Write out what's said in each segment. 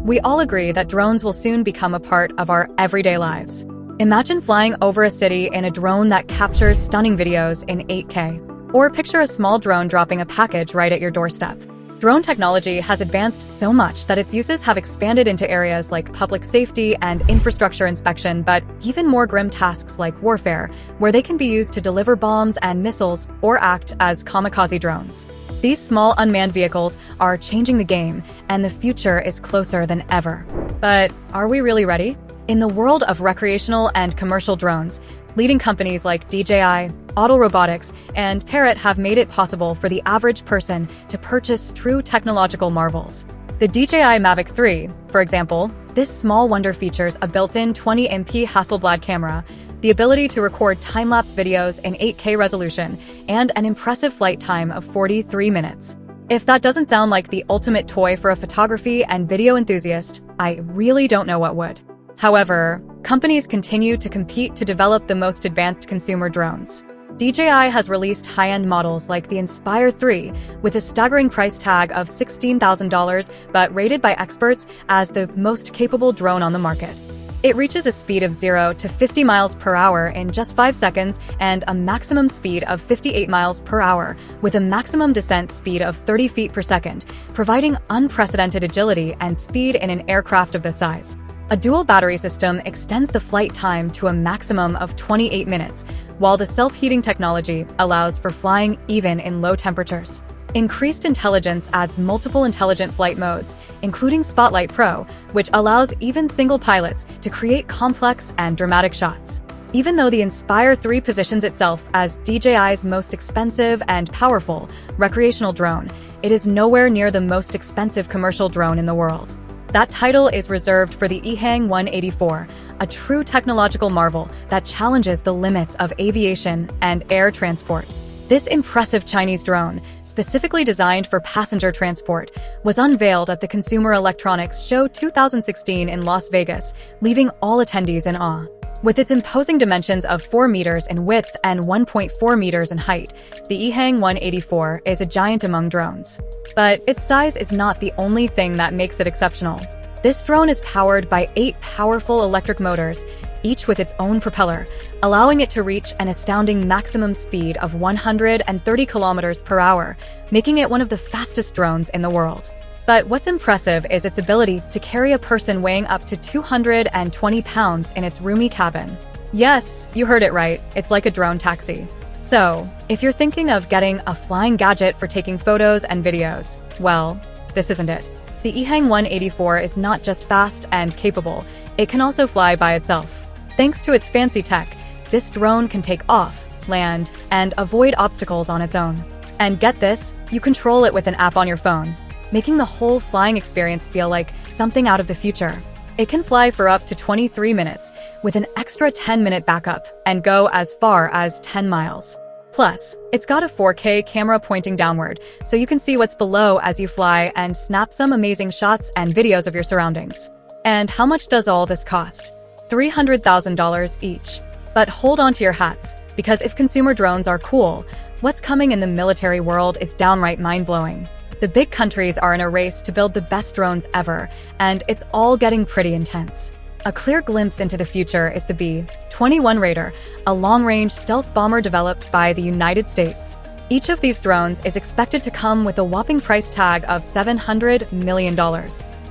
We all agree that drones will soon become a part of our everyday lives. Imagine flying over a city in a drone that captures stunning videos in 8K. Or picture a small drone dropping a package right at your doorstep. Drone technology has advanced so much that its uses have expanded into areas like public safety and infrastructure inspection, but even more grim tasks like warfare, where they can be used to deliver bombs and missiles or act as kamikaze drones. These small unmanned vehicles are changing the game, and the future is closer than ever. But are we really ready? In the world of recreational and commercial drones, leading companies like DJI, Auto Robotics, and Parrot have made it possible for the average person to purchase true technological marvels. The DJI Mavic 3, for example, this small wonder features a built-in 20MP Hasselblad camera, the ability to record time-lapse videos in 8K resolution, and an impressive flight time of 43 minutes. If that doesn't sound like the ultimate toy for a photography and video enthusiast, I really don't know what would. However, companies continue to compete to develop the most advanced consumer drones. DJI has released high-end models like the Inspire 3 with a staggering price tag of $16,000, but rated by experts as the most capable drone on the market. It reaches a speed of 0 to 50 miles per hour in just 5 seconds and a maximum speed of 58 miles per hour with a maximum descent speed of 30 feet per second, providing unprecedented agility and speed in an aircraft of this size. A dual battery system extends the flight time to a maximum of 28 minutes, while the self-heating technology allows for flying even in low temperatures. Increased intelligence adds multiple intelligent flight modes, including Spotlight Pro, which allows even single pilots to create complex and dramatic shots. Even though the Inspire 3 positions itself as DJI's most expensive and powerful recreational drone, it is nowhere near the most expensive commercial drone in the world. That title is reserved for the EHang 184, a true technological marvel that challenges the limits of aviation and air transport. This impressive Chinese drone, specifically designed for passenger transport, was unveiled at the Consumer Electronics Show 2016 in Las Vegas, leaving all attendees in awe. With its imposing dimensions of 4 meters in width and 1.4 meters in height, the EHang 184 is a giant among drones. But its size is not the only thing that makes it exceptional. This drone is powered by 8 powerful electric motors, each with its own propeller, allowing it to reach an astounding maximum speed of 130 kilometers per hour, making it one of the fastest drones in the world. But what's impressive is its ability to carry a person weighing up to 220 pounds in its roomy cabin. Yes, you heard it right, it's like a drone taxi. So, if you're thinking of getting a flying gadget for taking photos and videos, well, this isn't it. The EHang 184 is not just fast and capable, it can also fly by itself. Thanks to its fancy tech, this drone can take off, land, and avoid obstacles on its own. And get this, you control it with an app on your phone, making the whole flying experience feel like something out of the future. It can fly for up to 23 minutes, with an extra 10-minute backup, and go as far as 10 miles. Plus, it's got a 4K camera pointing downward, so you can see what's below as you fly and snap some amazing shots and videos of your surroundings. And how much does all this cost? $300,000 each. But hold on to your hats, because if consumer drones are cool, what's coming in the military world is downright mind-blowing. The big countries are in a race to build the best drones ever, and it's all getting pretty intense. A clear glimpse into the future is the B-21 Raider, a long-range stealth bomber developed by the United States. Each of these drones is expected to come with a whopping price tag of $700 million.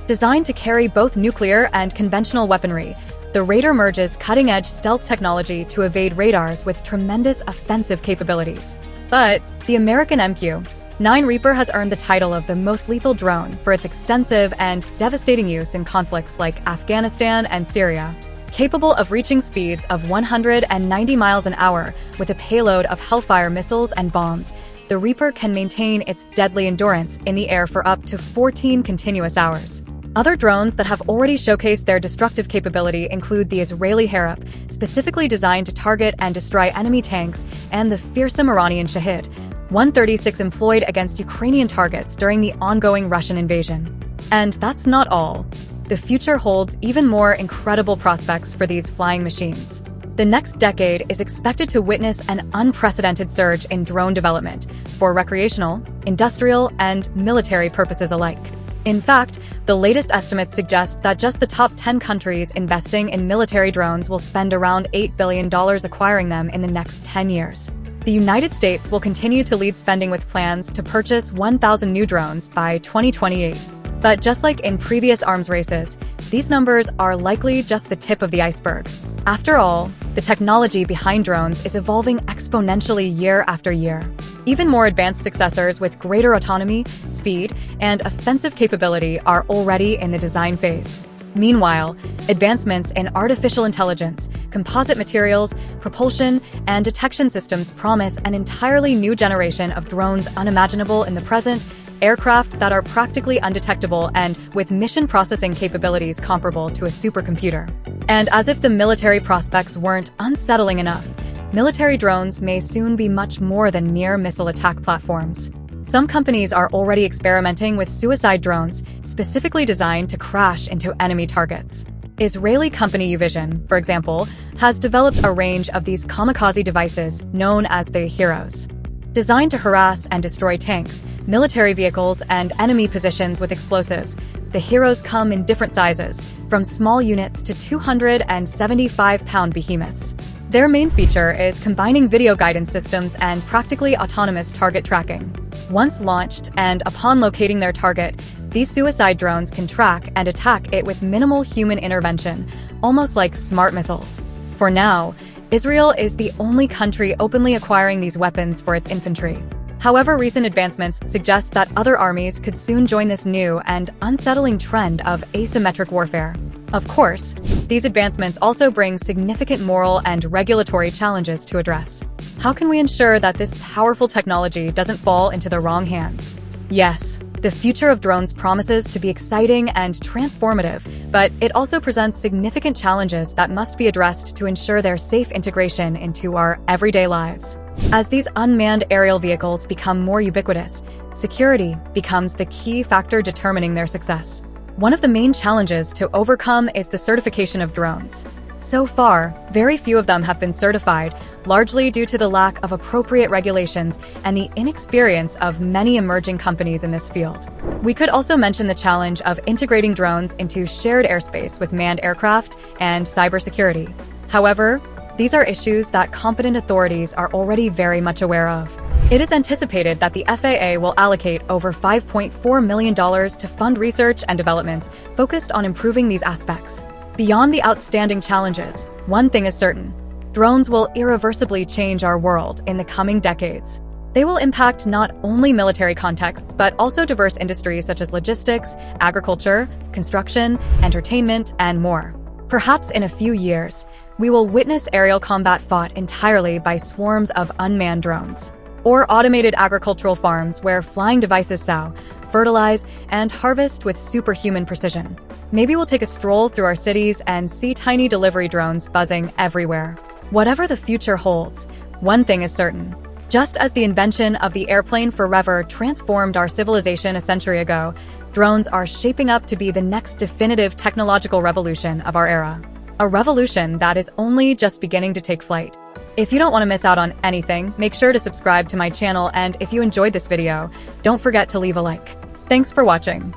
Designed to carry both nuclear and conventional weaponry, the Raider merges cutting-edge stealth technology to evade radars with tremendous offensive capabilities. But the American MQ-9 Reaper has earned the title of the most lethal drone for its extensive and devastating use in conflicts like Afghanistan and Syria. Capable of reaching speeds of 190 miles an hour with a payload of Hellfire missiles and bombs, the Reaper can maintain its deadly endurance in the air for up to 14 continuous hours. Other drones that have already showcased their destructive capability include the Israeli Harop, specifically designed to target and destroy enemy tanks, and the fearsome Iranian Shahid, 136 employed against Ukrainian targets during the ongoing Russian invasion. And that's not all. The future holds even more incredible prospects for these flying machines. The next decade is expected to witness an unprecedented surge in drone development for recreational, industrial, and military purposes alike. In fact, the latest estimates suggest that just the top 10 countries investing in military drones will spend around $8 billion acquiring them in the next 10 years. The United States will continue to lead spending with plans to purchase 1,000 new drones by 2028. But just like in previous arms races, these numbers are likely just the tip of the iceberg. After all, the technology behind drones is evolving exponentially year after year. Even more advanced successors with greater autonomy, speed, and offensive capability are already in the design phase. Meanwhile, advancements in artificial intelligence, composite materials, propulsion, and detection systems promise an entirely new generation of drones unimaginable in the present, aircraft that are practically undetectable and with mission processing capabilities comparable to a supercomputer. And as if the military prospects weren't unsettling enough, military drones may soon be much more than mere missile attack platforms. Some companies are already experimenting with suicide drones specifically designed to crash into enemy targets. Israeli company Uvision, for example, has developed a range of these kamikaze devices known as the Heroes. Designed to harass and destroy tanks, military vehicles, and enemy positions with explosives, the Heroes come in different sizes, from small units to 275-pound behemoths. Their main feature is combining video guidance systems and practically autonomous target tracking. Once launched and upon locating their target, these suicide drones can track and attack it with minimal human intervention, almost like smart missiles. For now, Israel is the only country openly acquiring these weapons for its infantry. However, recent advancements suggest that other armies could soon join this new and unsettling trend of asymmetric warfare. Of course, these advancements also bring significant moral and regulatory challenges to address. How can we ensure that this powerful technology doesn't fall into the wrong hands? Yes, the future of drones promises to be exciting and transformative, but it also presents significant challenges that must be addressed to ensure their safe integration into our everyday lives. As these unmanned aerial vehicles become more ubiquitous, security becomes the key factor determining their success. One of the main challenges to overcome is the certification of drones. So far, very few of them have been certified, largely due to the lack of appropriate regulations and the inexperience of many emerging companies in this field. We could also mention the challenge of integrating drones into shared airspace with manned aircraft and cybersecurity. However, these are issues that competent authorities are already very much aware of. It is anticipated that the FAA will allocate over $5.4 million to fund research and developments focused on improving these aspects. Beyond the outstanding challenges, one thing is certain: drones will irreversibly change our world in the coming decades. They will impact not only military contexts, but also diverse industries such as logistics, agriculture, construction, entertainment, and more. Perhaps in a few years, we will witness aerial combat fought entirely by swarms of unmanned drones, or automated agricultural farms where flying devices sow, fertilize, and harvest with superhuman precision. Maybe we'll take a stroll through our cities and see tiny delivery drones buzzing everywhere. Whatever the future holds, one thing is certain. Just as the invention of the airplane forever transformed our civilization a century ago, drones are shaping up to be the next definitive technological revolution of our era. A revolution that is only just beginning to take flight. If you don't want to miss out on anything, make sure to subscribe to my channel, and if you enjoyed this video, don't forget to leave a like. Thanks for watching.